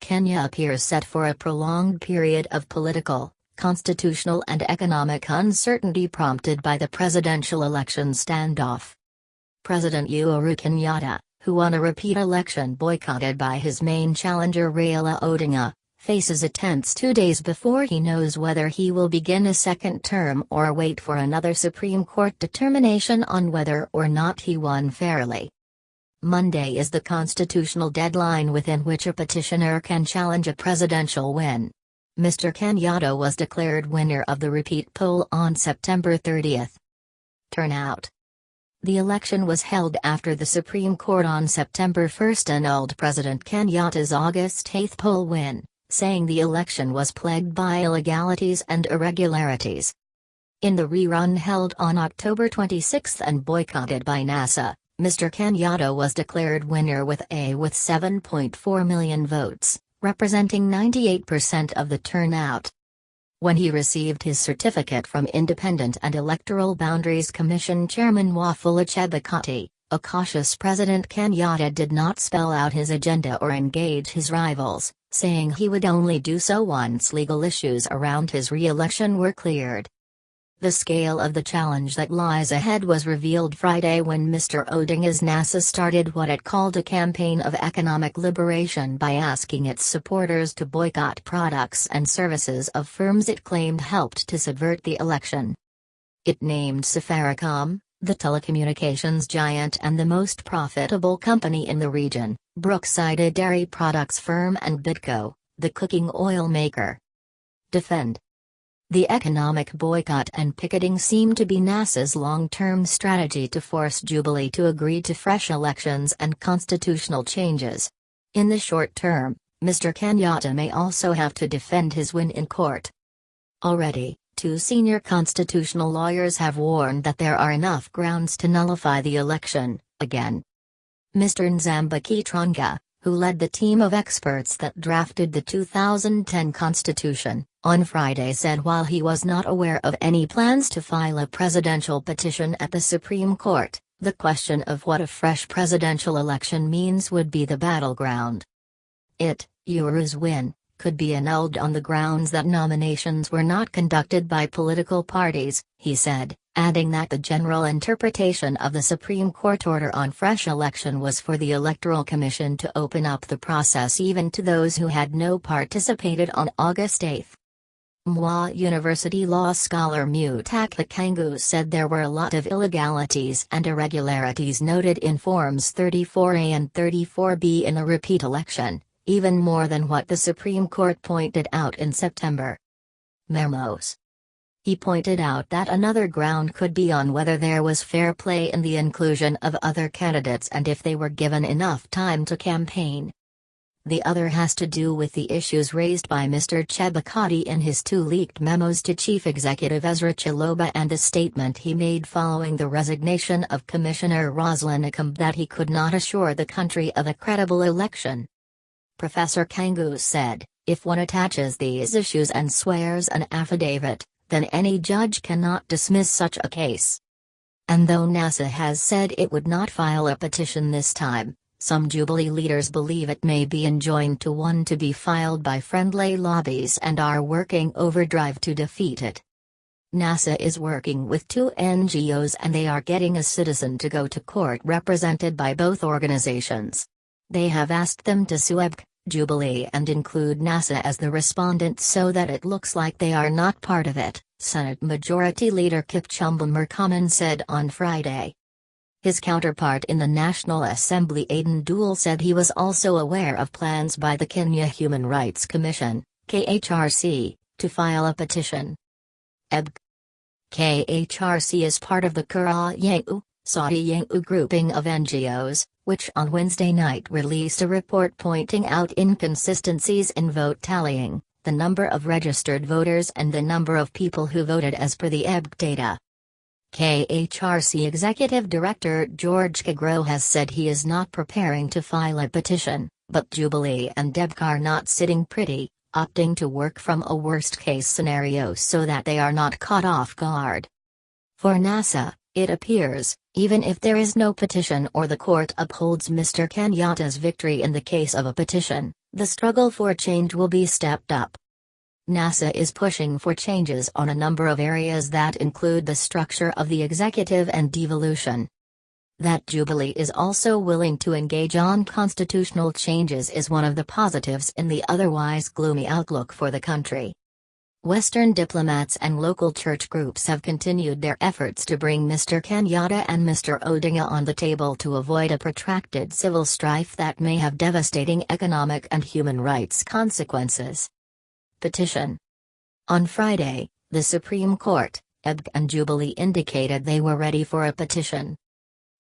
Kenya appears set for a prolonged period of political, constitutional and economic uncertainty prompted by the presidential election standoff. President Uhuru Kenyatta, who won a repeat election boycotted by his main challenger Raila Odinga, faces a tense 2 days before he knows whether he will begin a second term or wait for another Supreme Court determination on whether or not he won fairly. Monday is the constitutional deadline within which a petitioner can challenge a presidential win. Mr. Kenyatta was declared winner of the repeat poll on September 30. Turnout. The election was held after the Supreme Court on September 1 annulled President Kenyatta's August 8 poll win, saying the election was plagued by illegalities and irregularities. In the rerun held on October 26 and boycotted by NASA, Mr. Kenyatta was declared winner with 7.4 million votes, representing 98% of the turnout. When he received his certificate from Independent and Electoral Boundaries Commission Chairman Wafula Chebukati, a cautious President Kenyatta did not spell out his agenda or engage his rivals, saying he would only do so once legal issues around his re-election were cleared. The scale of the challenge that lies ahead was revealed Friday when Mr. Odinga's NASA started what it called a campaign of economic liberation by asking its supporters to boycott products and services of firms it claimed helped to subvert the election. It named Safaricom, the telecommunications giant and the most profitable company in the region, Brookside, a dairy products firm, and Bidco, the cooking oil maker. Defend. The economic boycott and picketing seem to be NASA's long-term strategy to force Jubilee to agree to fresh elections and constitutional changes. In the short term, Mr. Kenyatta may also have to defend his win in court. Already, 2 senior constitutional lawyers have warned that there are enough grounds to nullify the election, again. Mr. Nzambaki Tronga, who led the team of experts that drafted the 2010 Constitution, on Friday said while he was not aware of any plans to file a presidential petition at the Supreme Court, the question of what a fresh presidential election means would be the battleground. Uhuru's win, could be annulled on the grounds that nominations were not conducted by political parties, he said, adding that the general interpretation of the Supreme Court order on fresh election was for the Electoral Commission to open up the process even to those who had no participated on August 8. Mwa University law scholar Mutaka Kangu said there were a lot of illegalities and irregularities noted in Forms 34A and 34B in a repeat election, even more than what the Supreme Court pointed out in September. Memos. He pointed out that another ground could be on whether there was fair play in the inclusion of other candidates and if they were given enough time to campaign. The other has to do with the issues raised by Mr. Chebukati in his 2 leaked memos to Chief Executive Ezra Chiloba and the statement he made following the resignation of Commissioner Roslyn Akombe that he could not assure the country of a credible election. Professor Kangu said, if one attaches these issues and swears an affidavit, then any judge cannot dismiss such a case. And though NASA has said it would not file a petition this time, some Jubilee leaders believe it may be enjoined to one to be filed by friendly lobbies and are working overdrive to defeat it. NASA is working with 2 NGOs and they are getting a citizen to go to court represented by both organizations. They have asked them to sue Jubilee and include NASA as the respondent so that it looks like they are not part of it, Senate Majority Leader Kipchumba Murkomen said on Friday. His counterpart in the National Assembly Aden Duale said he was also aware of plans by the Kenya Human Rights Commission, KHRC, to file a petition. KHRC is part of the Kura Yangu, Saudi Yangu grouping of NGOs, which on Wednesday night released a report pointing out inconsistencies in vote tallying, the number of registered voters and the number of people who voted as per the data. KHRC Executive Director George Kagro has said he is not preparing to file a petition, but Jubilee and are not sitting pretty, opting to work from a worst-case scenario so that they are not caught off guard. For NASA, it appears, even if there is no petition or the court upholds Mr. Kenyatta's victory in the case of a petition, The struggle for change will be stepped up. NASA is pushing for changes on a number of areas that include the structure of the executive and devolution. That Jubilee is also willing to engage on constitutional changes is one of the positives in the otherwise gloomy outlook for the country. Western diplomats and local church groups have continued their efforts to bring Mr. Kenyatta and Mr. Odinga on the table to avoid a protracted civil strife that may have devastating economic and human rights consequences. Petition. On Friday, the Supreme Court, and Jubilee indicated they were ready for a petition.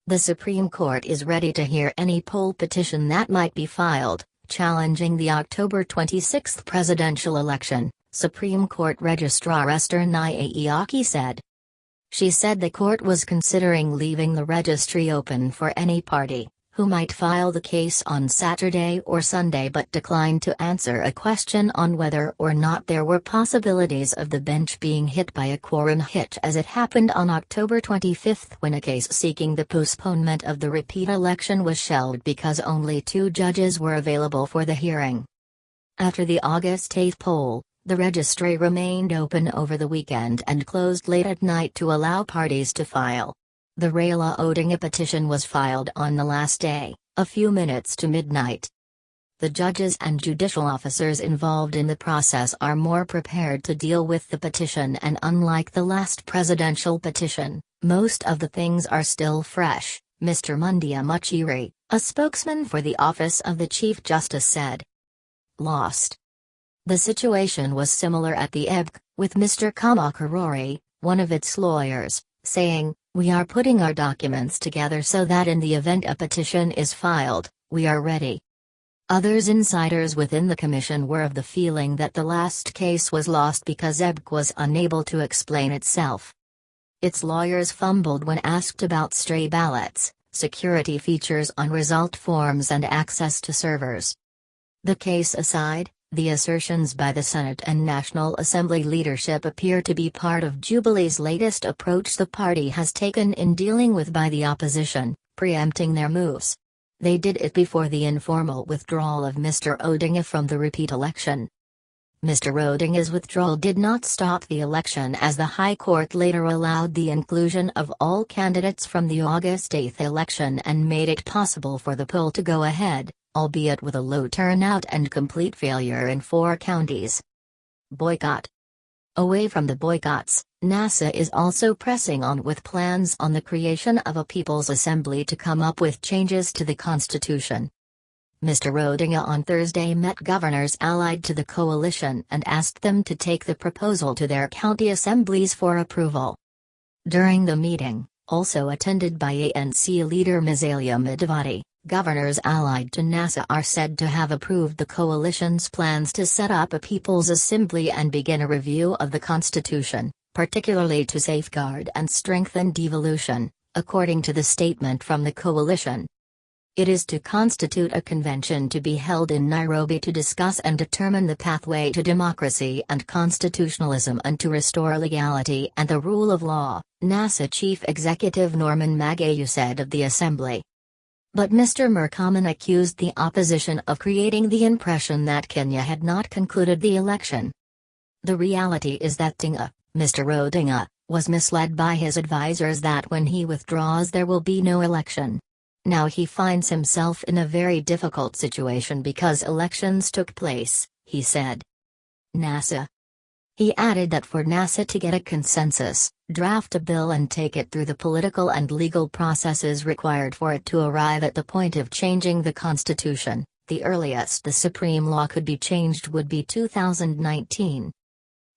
The Supreme Court is ready to hear any poll petition that might be filed, challenging the October 26 presidential election, Supreme Court Registrar Esther Nyaiaki said. She said the court was considering leaving the registry open for any party who might file the case on Saturday or Sunday but declined to answer a question on whether or not there were possibilities of the bench being hit by a quorum hitch as it happened on October 25 when a case seeking the postponement of the repeat election was shelved because only 2 judges were available for the hearing. After the August 8 poll, the registry remained open over the weekend and closed late at night to allow parties to file. The Raila Odinga petition was filed on the last day, a few minutes to midnight. The judges and judicial officers involved in the process are more prepared to deal with the petition, and unlike the last presidential petition, most of the things are still fresh, Mr. Mundia Muchiri, a spokesman for the Office of the Chief Justice said. Lost. The situation was similar at the EBC, with Mr. Kamakarori, one of its lawyers, saying, "We are putting our documents together so that in the event a petition is filed, we are ready." Others insiders within the commission were of the feeling that the last case was lost because EBC was unable to explain itself. Its lawyers fumbled when asked about stray ballots, security features on result forms and access to servers. The case aside, the assertions by the Senate and National Assembly leadership appear to be part of Jubilee's latest approach the party has taken in dealing with by the opposition, preempting their moves. They did it before the informal withdrawal of Mr. Odinga from the repeat election. Mr. Odinga's withdrawal did not stop the election, as the High Court later allowed the inclusion of all candidates from the August 8 election and made it possible for the poll to go ahead, albeit with a low turnout and complete failure in 4 counties. Boycott. Away from the boycotts, NASA is also pressing on with plans on the creation of a People's Assembly to come up with changes to the Constitution. Mr. Odinga on Thursday met governors allied to the coalition and asked them to take the proposal to their county assemblies for approval. During the meeting, also attended by ANC leader Musalia Mudavadi, governors allied to NASA are said to have approved the coalition's plans to set up a People's Assembly and begin a review of the Constitution, particularly to safeguard and strengthen devolution, according to the statement from the coalition. It is to constitute a convention to be held in Nairobi to discuss and determine the pathway to democracy and constitutionalism and to restore legality and the rule of law, NASA Chief Executive Norman Magayu said of the Assembly. But Mr. Murkomen accused the opposition of creating the impression that Kenya had not concluded the election. The reality is that Mr. Odinga, was misled by his advisers that when he withdraws there will be no election. Now he finds himself in a very difficult situation because elections took place, he said. NASA. He added that for NASA to get a consensus, draft a bill and take it through the political and legal processes required for it to arrive at the point of changing the Constitution, the earliest the Supreme Law could be changed would be 2019.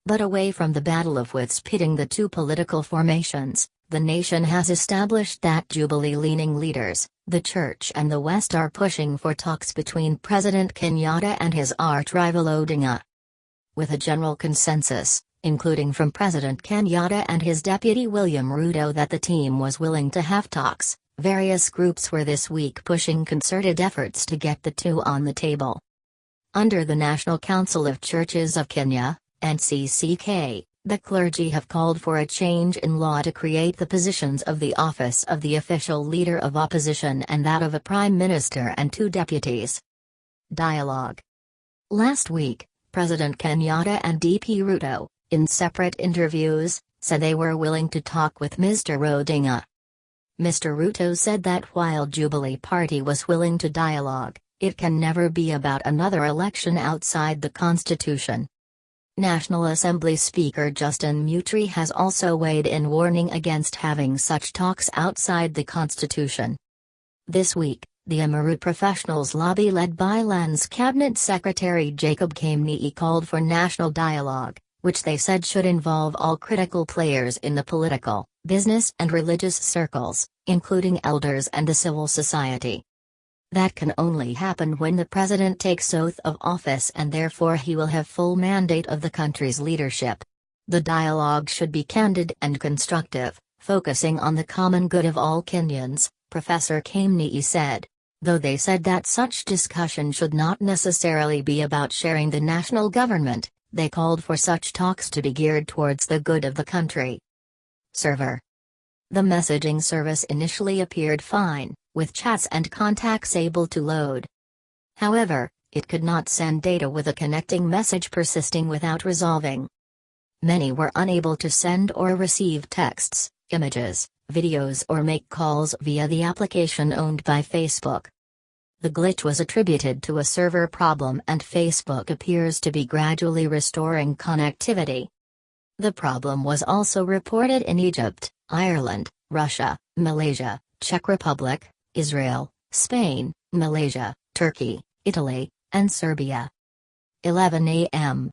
But away from the battle of wits pitting the two political formations, the nation has established that Jubilee-leaning leaders, the Church and the West are pushing for talks between President Kenyatta and his arch-rival Odinga. With a general consensus, including from President Kenyatta and his deputy William Ruto that the team was willing to have talks, various groups were this week pushing concerted efforts to get the two on the table. Under the National Council of Churches of Kenya, NCCK, the clergy have called for a change in law to create the positions of the office of the official leader of opposition and that of a prime minister and 2 deputies. Dialogue. Last week, President Kenyatta and DP Ruto, in separate interviews, said they were willing to talk with Mr. Odinga. Mr. Ruto said that while Jubilee Party was willing to dialogue, it can never be about another election outside the Constitution. National Assembly Speaker Justin Mutri has also weighed in, warning against having such talks outside the Constitution. This week, the Uhuru professionals lobby led by Lands Cabinet Secretary Jacob Kameni called for national dialogue, which they said should involve all critical players in the political, business and religious circles, including elders and the civil society. That can only happen when the president takes oath of office, and therefore he will have full mandate of the country's leadership. The dialogue should be candid and constructive, focusing on the common good of all Kenyans, Professor Kameni said. Though they said that such discussion should not necessarily be about sharing the national government, they called for such talks to be geared towards the good of the country. Server. The messaging service initially appeared fine, with chats and contacts able to load. However, it could not send data, with a connecting message persisting without resolving. Many were unable to send or receive texts, images, videos or make calls via the application owned by Facebook. The glitch was attributed to a server problem, and Facebook appears to be gradually restoring connectivity. The problem was also reported in Egypt, Ireland, Russia, Malaysia, Czech Republic, Israel, Spain, Malaysia, Turkey, Italy, and Serbia. 11 a.m.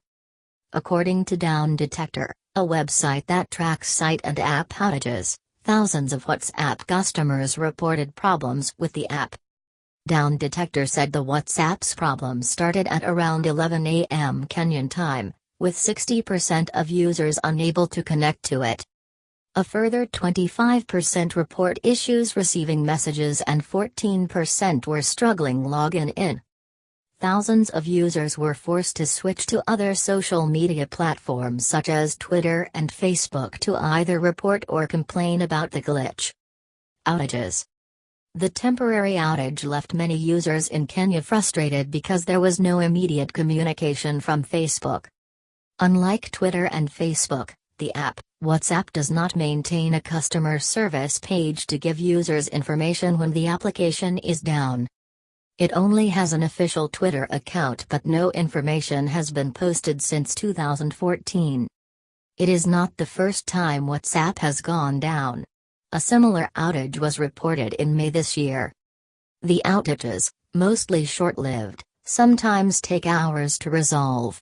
According to Down Detector, a website that tracks site and app outages, thousands of WhatsApp customers reported problems with the app. Down Detector said the WhatsApp's problem started at around 11 a.m. Kenyan time, with 60% of users unable to connect to it. A further 25% report issues receiving messages, and 14% were struggling logging in. Thousands of users were forced to switch to other social media platforms such as Twitter and Facebook to either report or complain about the glitch. Outages. The temporary outage left many users in Kenya frustrated because there was no immediate communication from Facebook. Unlike Twitter and Facebook, the app, WhatsApp, does not maintain a customer service page to give users information when the application is down. It only has an official Twitter account, but no information has been posted since 2014. It is not the first time WhatsApp has gone down. A similar outage was reported in May this year. The outages, mostly short-lived, sometimes take hours to resolve.